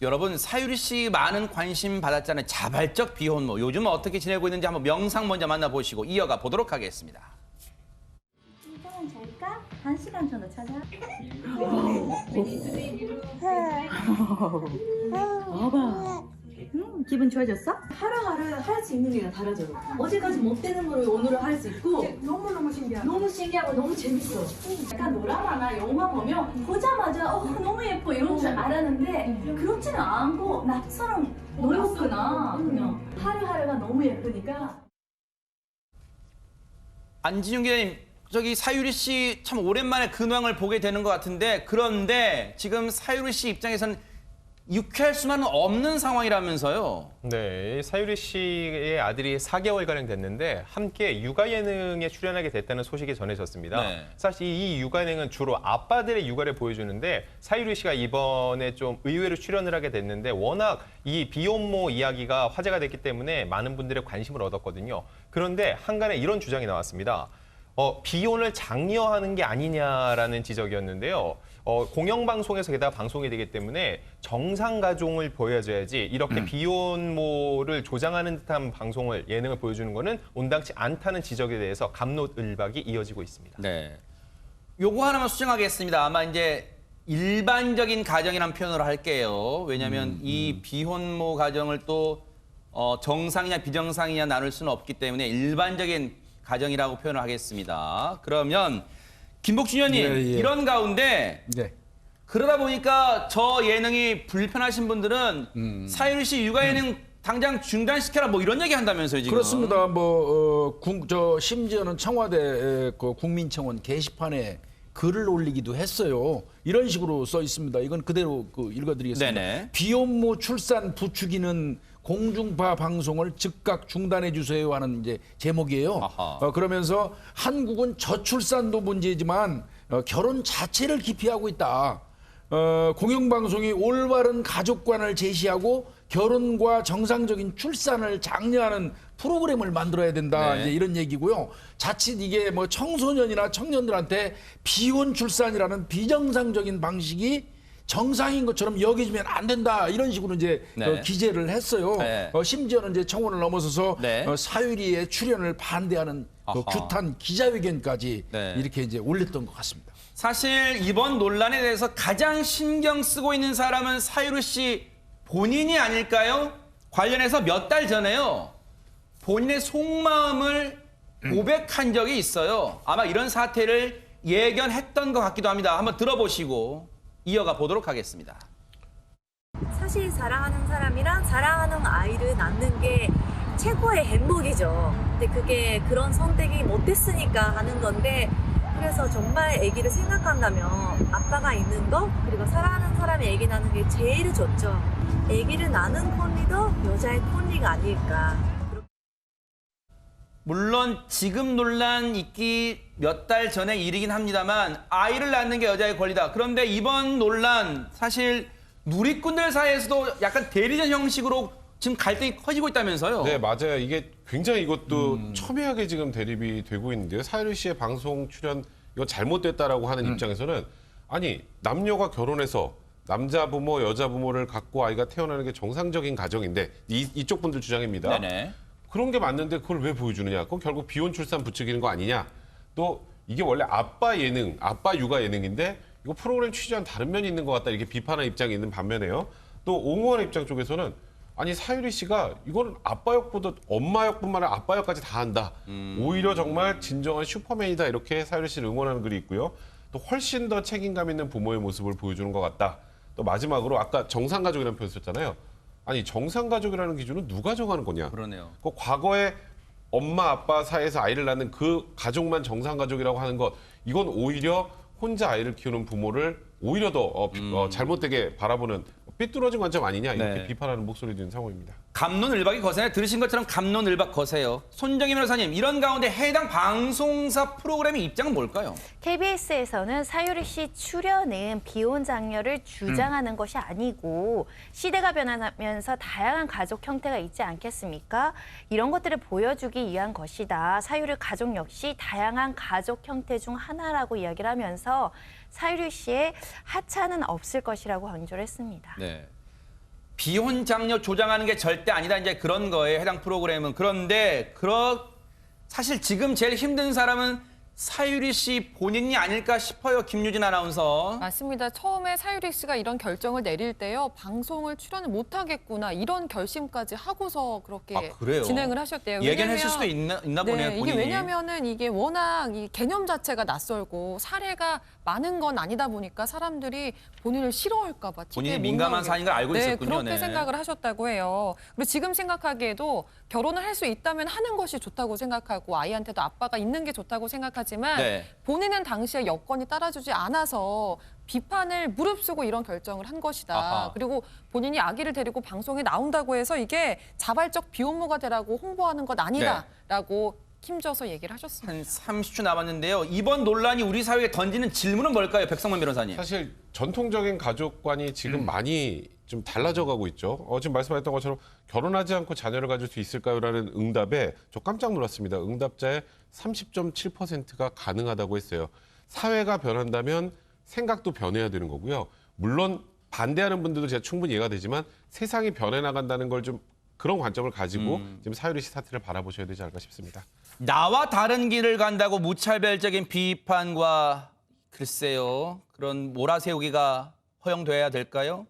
여러분, 사유리 씨 많은 관심 받았잖아요. 자발적 비혼모. 요즘은 어떻게 지내고 있는지 한번 영상 먼저 만나보시고 이어가 보도록 하겠습니다. 이거는 잘까? 1시간 정도 찾아. 봐봐. 기분 좋아졌어? 하루하루 할 수 있는 게 달라져요. 어제까지 못 되는 거를 오늘은 할 수 있고 너무너무 신기하다. 너무 신기하고 너무 재밌어. 약간 드라마나 영화 보면 보자마자 너무 예뻐 이런 줄 알았는데 그렇지는 않고 나처럼 노력구나. 그냥 하루하루가 너무 예쁘니까. 안진용 기자님, 저기 사유리 씨 참 오랜만에 근황을 보게 되는 것 같은데, 그런데 지금 사유리 씨 입장에서는 유쾌할 수만은 없는 상황이라면서요. 네, 사유리 씨의 아들이 4개월가량 됐는데 함께 육아 예능에 출연하게 됐다는 소식이 전해졌습니다. 네. 사실 이 육아 예능은 주로 아빠들의 육아를 보여주는데 사유리 씨가 이번에 좀 의외로 출연을 하게 됐는데 워낙 이 비혼모 이야기가 화제가 됐기 때문에 많은 분들의 관심을 얻었거든요. 그런데 한간에 이런 주장이 나왔습니다. 비혼을 장려하는 게 아니냐라는 지적이었는데요. 공영방송에서 게다가 방송이 되기 때문에 정상가족을 보여줘야지 이렇게 비혼모를 조장하는 듯한 방송을, 예능을 보여주는 거는 온당치 않다는 지적에 대해서 갑론을박이 이어지고 있습니다. 네. 요거 하나만 수정하겠습니다. 아마 이제 일반적인 가정이라는 표현으로 할게요. 왜냐하면 이 비혼모 가정을 또 정상이냐 비정상이냐 나눌 수는 없기 때문에 일반적인 가정이라고 표현을 하겠습니다. 그러면 김복준 의원님, 예. 이런 가운데 네. 그러다 보니까 저 예능이 불편하신 분들은 사유리 씨 육아 예능 당장 중단시켜라 뭐 이런 얘기 한다면서요, 지금. 그렇습니다. 심지어는 청와대 그 국민청원 게시판에 글을 올리기도 했어요. 이런 식으로 써 있습니다. 이건 그대로 읽어드리겠습니다. 네네. 비혼모 출산 부추기는 공중파 방송을 즉각 중단해 주세요 하는 이제 제목이에요. 그러면서 한국은 저출산도 문제지만 결혼 자체를 기피하고 있다. 공영방송이 올바른 가족관을 제시하고 결혼과 정상적인 출산을 장려하는 프로그램을 만들어야 된다. 네. 이제 이런 얘기고요. 자칫 이게 뭐 청소년이나 청년들한테 비혼 출산이라는 비정상적인 방식이 정상인 것처럼 여겨지면 안 된다. 이런 식으로 이제 네. 기재를 했어요. 네. 심지어는 이제 청원을 넘어서서 네. 사유리의 출연을 반대하는 그 아하. 규탄 기자회견까지 네. 이렇게 이제 올렸던 것 같습니다. 사실 이번 논란에 대해서 가장 신경 쓰고 있는 사람은 사유리 씨 본인이 아닐까요? 관련해서 몇 달 전에요. 본인의 속마음을 고백한 적이 있어요. 아마 이런 사태를 예견했던 것 같기도 합니다. 한번 들어보시고 이어가 보도록 하겠습니다. 사실 사랑하는 사람이랑 사랑하는 아이를 낳는 게 최고의 행복이죠. 근데 그게 그런 선택이 못했으니까 하는 건데, 그래서 정말 아기를 생각한다면 아빠가 있는 거, 그리고 사랑하는 사람이 아기 낳는 게 제일 좋죠. 아기를 낳는 권리도 여자의 권리가 아닐까. 물론 지금 논란 있기 몇 달 전의 일이긴 합니다만 아이를 낳는 게 여자의 권리다. 그런데 이번 논란 사실 누리꾼들 사이에서도 약간 대리전 형식으로 지금 갈등이 커지고 있다면서요. 네, 맞아요. 이게 굉장히 이것도 첨예하게 지금 대립이 되고 있는데요. 사유리 씨의 방송 출연 이거 잘못됐다라고 하는 입장에서는 아니 남녀가 결혼해서 남자 부모, 여자 부모를 갖고 아이가 태어나는 게 정상적인 가정인데 이쪽 분들 주장입니다. 네네. 그런 게 맞는데 그걸 왜 보여주느냐? 그건 결국 비혼 출산 부추기는 거 아니냐? 또 이게 원래 아빠 예능, 아빠 육아 예능인데 이거 프로그램 취지와는 다른 면이 있는 것 같다 이렇게 비판하는 입장이 있는 반면에요. 또 옹호하는 입장 쪽에서는 아니 사유리 씨가 이거는 아빠 역보다 엄마 역뿐만 아니라 아빠 역까지 다 한다. 오히려 정말 진정한 슈퍼맨이다 이렇게 사유리 씨를 응원하는 글이 있고요. 또 훨씬 더 책임감 있는 부모의 모습을 보여주는 것 같다. 또 마지막으로 아까 정상가족이라는 표현 썼잖아요. 아니 정상가족이라는 기준은 누가 정하는 거냐? 그러네요. 그 과거에 엄마 아빠 사이에서 아이를 낳는 그 가족만 정상가족이라고 하는 것 이건 오히려 혼자 아이를 키우는 부모를 오히려 더 잘못되게 바라보는 삐뚤어진 관점 아니냐 이렇게 네. 비판하는 목소리도 있는 상황입니다. 갑론을박이 거세요. 들으신 것처럼 갑론을박 거세요. 손정희 변호사님, 이런 가운데 해당 방송사 프로그램의 입장은 뭘까요? KBS에서는 사유리 씨 출연은 비혼 장려를 주장하는 것이 아니고 시대가 변하면서 다양한 가족 형태가 있지 않겠습니까? 이런 것들을 보여주기 위한 것이다. 사유리 가족 역시 다양한 가족 형태 중 하나라고 이야기를 하면서 사유리 씨의 하차는 없을 것이라고 강조를 했습니다. 네. 비혼 장녀 조장하는 게 절대 아니다. 이제 그런 거예요. 해당 프로그램은. 그런데 사실 지금 제일 힘든 사람은 사유리 씨 본인이 아닐까 싶어요. 김유진 아나운서. 맞습니다. 처음에 사유리 씨가 이런 결정을 내릴 때요. 방송을 출연을 못하겠구나 이런 결심까지 하고서 그렇게 아, 그래요? 진행을 하셨대요. 예견했을 수도 있나 보네요. 네, 본인이. 이게 왜냐면은 이게 워낙 이 개념 자체가 낯설고 사례가 많은 건 아니다 보니까 사람들이 본인을 싫어할까 봐. 본인이 민감한 사안인 걸 알고 있었군요. 그렇게 네. 생각을 하셨다고 해요. 그리고 지금 생각하기에도 결혼을 할 수 있다면 하는 것이 좋다고 생각하고 아이한테도 아빠가 있는 게 좋다고 생각하지만 네. 본인은 당시에 여건이 따라주지 않아서 비판을 무릅쓰고 이런 결정을 한 것이다. 아하. 그리고 본인이 아기를 데리고 방송에 나온다고 해서 이게 자발적 비혼모가 되라고 홍보하는 것 아니다라고 힘줘서 얘기를 하셨습니다. 한 30초 남았는데요. 이번 논란이 우리 사회에 던지는 질문은 뭘까요? 백성만 변호사님. 사실 전통적인 가족관이 지금 많이 좀 달라져 가고 있죠. 지금 말씀하셨던 것처럼 결혼하지 않고 자녀를 가질 수 있을까요라는 응답에 저 깜짝 놀랐습니다. 응답자의 30.7%가 가능하다고 했어요. 사회가 변한다면 생각도 변해야 되는 거고요. 물론 반대하는 분들도 제가 충분히 이해가 되지만 세상이 변해 나간다는 걸 좀 그런 관점을 가지고 지금 사유리 씨 사태를 바라보셔야 되지 않을까 싶습니다. 나와 다른 길을 간다고 무차별적인 비판과 글쎄요. 그런 몰아세우기가 허용돼야 될까요?